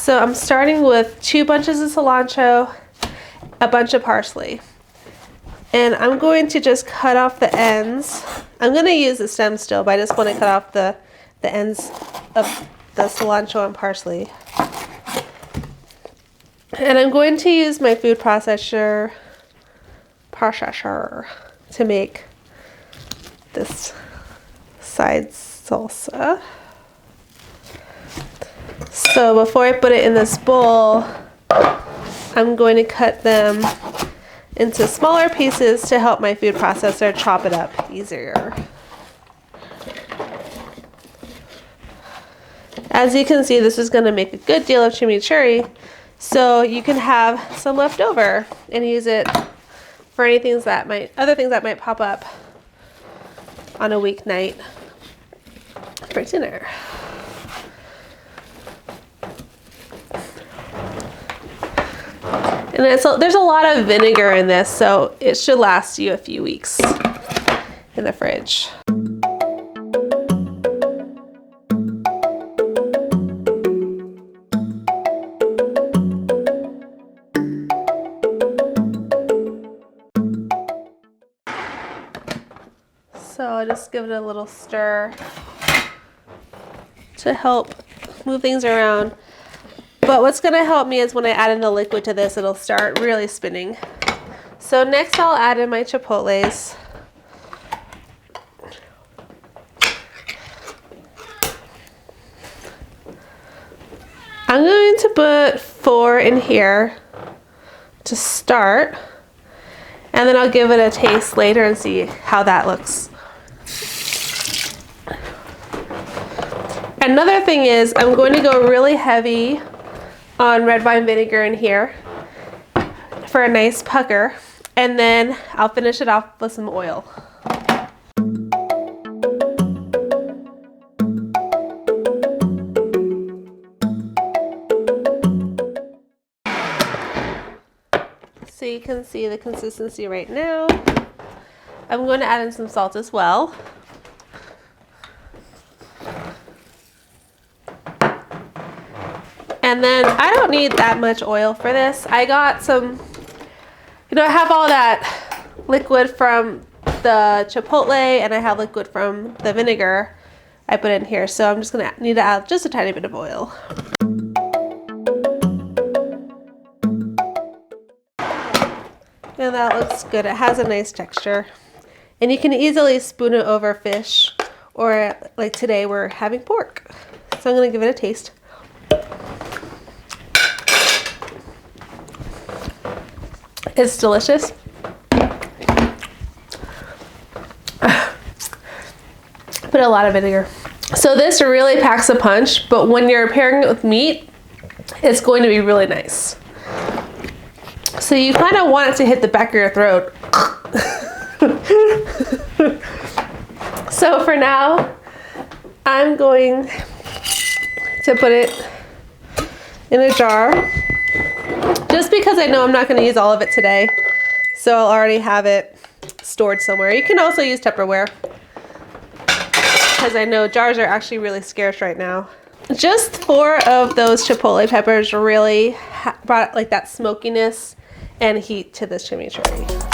So I'm starting with 2 bunches of cilantro, a bunch of parsley. And I'm going to just cut off the ends. I'm going to use the stem still, but I just want to cut off the ends of the cilantro and parsley. And I'm going to use my food processor to make this side salsa. So before I put it in this bowl, I'm going to cut them into smaller pieces to help my food processor chop it up easier. As you can see, this is going to make a good deal of chimichurri, so you can have some left over and use it for other things that might pop up on a weeknight for dinner. And there's a lot of vinegar in this, so it should last you a few weeks in the fridge. So I'll just give it a little stir to help move things around. But what's going to help me is when I add in the liquid to this, it'll start really spinning. So next I'll add in my chipotles. I'm going to put 4 in here to start, and then I'll give it a taste later and see how that looks. Another thing is I'm going to go really heavy on red wine vinegar in here for a nice pucker, and then I'll finish it off with some oil. So you can see the consistency right now. I'm going to add in some salt as well. And then I don't need that much oil for this. I got some, I have all that liquid from the chipotle, and I have liquid from the vinegar I put in here. So I'm just gonna need to add just a tiny bit of oil. And that looks good. It has a nice texture. And you can easily spoon it over fish, or like today we're having pork. So I'm gonna give it a taste. It's delicious. Put a lot of vinegar. So this really packs a punch, but when you're pairing it with meat, it's going to be really nice. So you kind of want it to hit the back of your throat. So for now, I'm going to put it in a jar, just because I know I'm not going to use all of it today. So I'll already have it stored somewhere. You can also use Tupperware, because I know jars are actually really scarce right now. Just 4 of those chipotle peppers really brought like that smokiness and heat to this chimichurri.